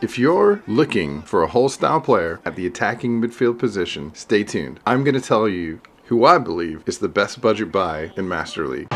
If you're looking for a hole style player at the attacking midfield position, stay tuned. I'm going to tell you who I believe is the best budget buy in Master League.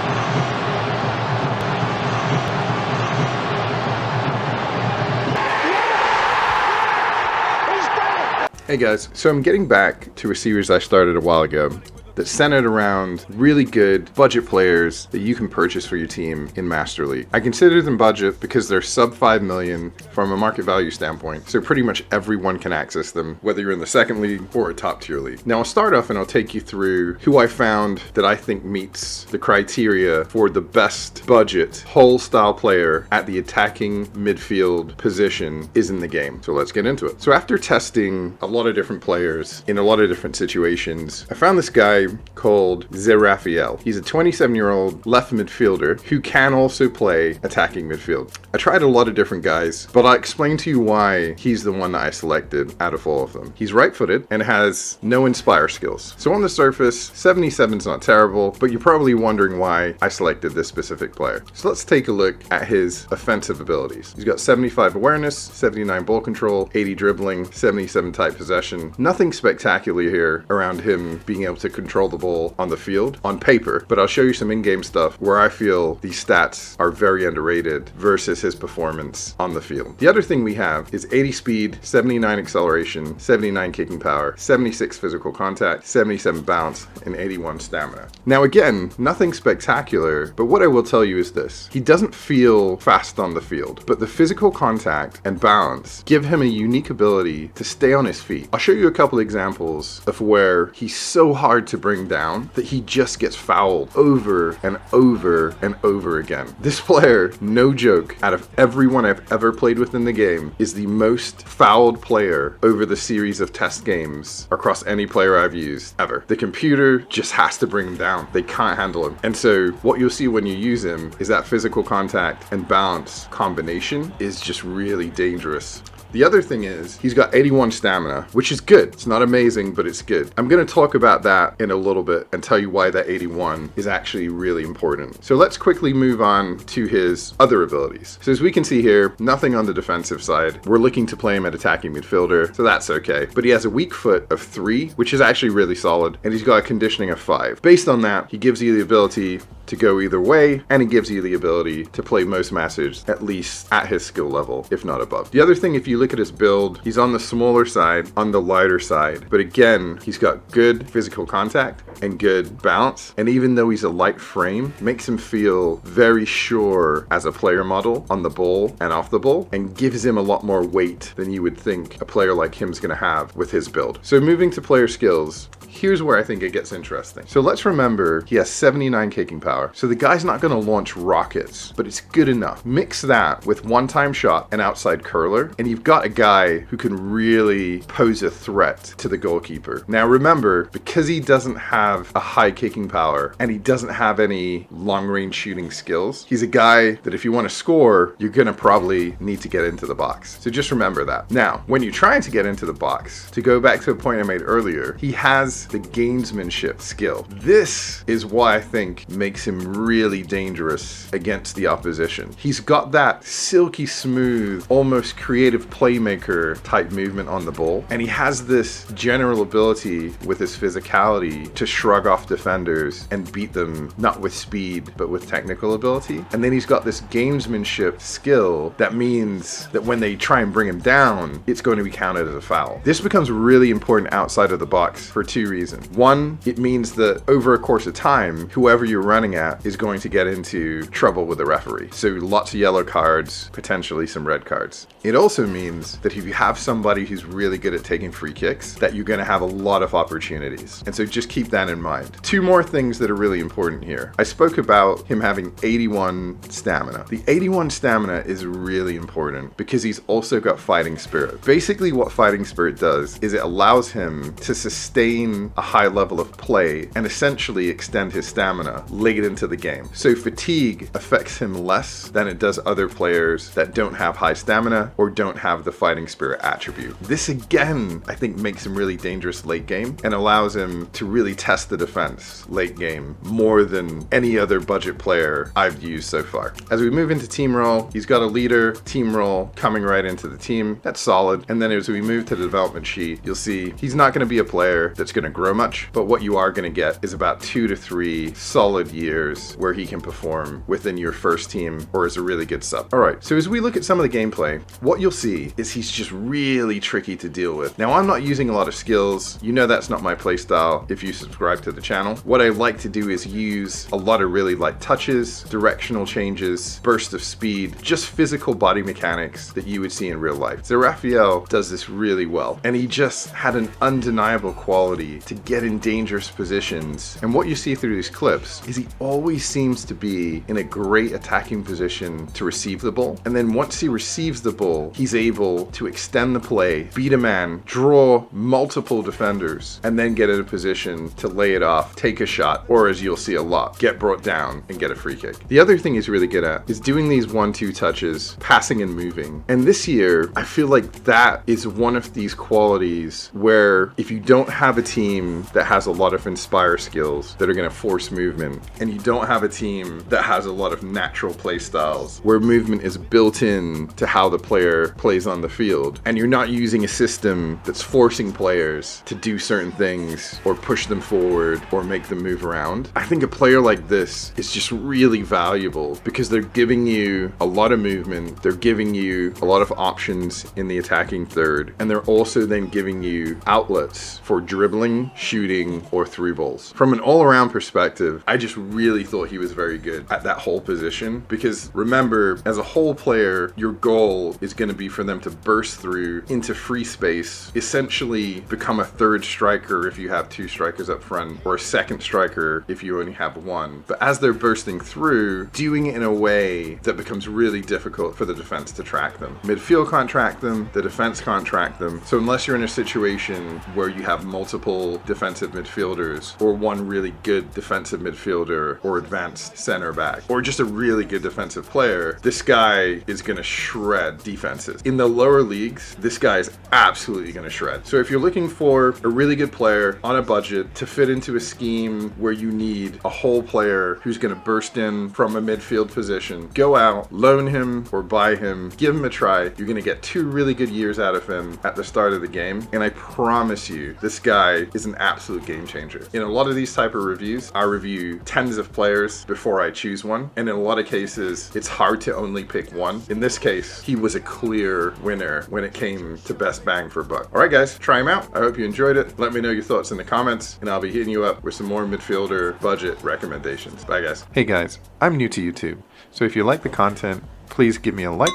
Hey guys, so I'm getting back to a series I started a while ago that's centered around really good budget players that you can purchase for your team in Master League. I consider them budget because they're sub 5 million from a market value standpoint, so pretty much everyone can access them, whether you're in the second league or a top tier league. Now I'll start off and I'll take you through who I found that I think meets the criteria for the best budget hole style player at the attacking midfield position is in the game. So let's get into it. So after testing a lot of different players in a lot of different situations, I found this guy called Ze Raphael. He's a 27-year-old left midfielder who can also play attacking midfield. I tried a lot of different guys, but I'll explain to you why he's the one that I selected out of all of them. He's right-footed and has no inspire skills. So on the surface, 77's not terrible, but you're probably wondering why I selected this specific player. So let's take a look at his offensive abilities. He's got 75 awareness, 79 ball control, 80 dribbling, 77 tight possession. Nothing spectacular here around him being able to control the ball on the field on paper, but I'll show you some in-game stuff where I feel these stats are very underrated versus his performance on the field. The other thing we have is 80 speed, 79 acceleration, 79 kicking power, 76 physical contact, 77 bounce, and 81 stamina. Now again, nothing spectacular, but what I will tell you is this. He doesn't feel fast on the field, but the physical contact and bounce give him a unique ability to stay on his feet. I'll show you a couple examples of where he's so hard to bring down that he just gets fouled over and over and over again. This player, no joke, out of everyone I've ever played with in the game, is the most fouled player over the series of test games across any player I've used ever. The computer just has to bring him down. They can't handle him. And so what you'll see when you use him is that physical contact and bounce combination is just really dangerous. The other thing is he's got 81 stamina, which is good. It's not amazing, but it's good. I'm going to talk about that in a little bit and tell you why that 81 is actually really important. So let's quickly move on to his other abilities. So as we can see here, nothing on the defensive side. We're looking to play him at attacking midfielder, so that's okay. But he has a weak foot of 3, which is actually really solid, and he's got a conditioning of 5. Based on that, he gives you the ability to go either way, and he gives you the ability to play most matches at least at his skill level, if not above. The other thing, if you look at his build, he's on the smaller side, on the lighter side, but again, he's got good physical contact and good bounce, and even though he's a light frame, makes him feel very sure as a player model on the ball and off the ball, and gives him a lot more weight than you would think a player like him's gonna have with his build. So moving to player skills, here's where I think it gets interesting. So let's remember he has 79 kicking power. So the guy's not going to launch rockets, but it's good enough. Mix that with one-time shot and outside curler, and you've got a guy who can really pose a threat to the goalkeeper. Now remember, because he doesn't have a high kicking power and he doesn't have any long-range shooting skills, he's a guy that if you want to score, you're going to probably need to get into the box. So just remember that. Now, when you're trying to get into the box, to go back to a point I made earlier, he has the gamesmanship skill. This is why I think makes him really dangerous against the opposition. He's got that silky smooth, almost creative playmaker type movement on the ball, and he has this general ability with his physicality to shrug off defenders and beat them not with speed but with technical ability. And then he's got this gamesmanship skill that means that when they try and bring him down, it's going to be counted as a foul. This becomes really important outside of the box for 2 reasons. One, it means that over a course of time, whoever you're running at is going to get into trouble with the referee. So lots of yellow cards, potentially some red cards. It also means that if you have somebody who's really good at taking free kicks, that you're going to have a lot of opportunities. And so just keep that in mind. 2 more things that are really important here. I spoke about him having 81 stamina. The 81 stamina is really important because he's also got fighting spirit. Basically what fighting spirit does is it allows him to sustain a high level of play and essentially extend his stamina late into the game. So fatigue affects him less than it does other players that don't have high stamina or don't have have the fighting spirit attribute. This again, I think, makes him really dangerous late game and allows him to really test the defense late game more than any other budget player I've used so far. As we move into team role, he's got a leader, team role coming right into the team. That's solid. And then as we move to the development sheet, you'll see he's not going to be a player that's going to grow much, but what you are going to get is about 2 to 3 solid years where he can perform within your first team or as a really good sub. All right, so as we look at some of the gameplay, what you'll see is he's just really tricky to deal with. Now, I'm not using a lot of skills. You know that's not my playstyle if you subscribe to the channel. What I like to do is use a lot of really light touches, directional changes, burst of speed, just physical body mechanics that you would see in real life. Ze Raphael does this really well, and he just had an undeniable quality to get in dangerous positions. And what you see through these clips is he always seems to be in a great attacking position to receive the ball. And then once he receives the ball, he's able to extend the play, beat a man, draw multiple defenders, and then get in a position to lay it off, take a shot, or as you'll see a lot, get brought down and get a free kick. The other thing he's really good at is doing these 1-2 touches, passing and moving. And this year, I feel like that is one of these qualities where if you don't have a team that has a lot of inspire skills that are going to force movement, and you don't have a team that has a lot of natural play styles where movement is built in to how the player plays on the field, and you're not using a system that's forcing players to do certain things or push them forward or make them move around, I think a player like this is just really valuable because they're giving you a lot of movement, they're giving you a lot of options in the attacking third, and they're also then giving you outlets for dribbling, shooting, or through balls. From an all-around perspective, I just really thought he was very good at that whole position because remember, as a whole player, your goal is going to be for them to burst through into free space, essentially become a third striker if you have 2 strikers up front, or a second striker if you only have 1. But as they're bursting through, doing it in a way that becomes really difficult for the defense to track them. Midfield can't track them, the defense can't track them. So unless you're in a situation where you have multiple defensive midfielders, or one really good defensive midfielder, or advanced center back, or just a really good defensive player, this guy is going to shred defenses. In the lower leagues, this guy is absolutely going to shred. So if you're looking for a really good player on a budget to fit into a scheme where you need a whole player who's going to burst in from a midfield position, go out, loan him or buy him, give him a try. You're going to get 2 really good years out of him at the start of the game. And I promise you, this guy is an absolute game changer. In a lot of these type of reviews, I review tens of players before I choose one. And in a lot of cases, it's hard to only pick one. In this case, he was a clear winner when it came to best bang for buck. All right, guys, try him out. I hope you enjoyed it. Let me know your thoughts in the comments, and I'll be hitting you up with some more midfielder budget recommendations. Bye, guys. Hey, guys, I'm new to YouTube, so if you like the content, please give me a like.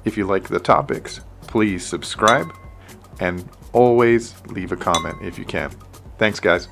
If you like the topics, please subscribe, and always leave a comment if you can. Thanks, guys.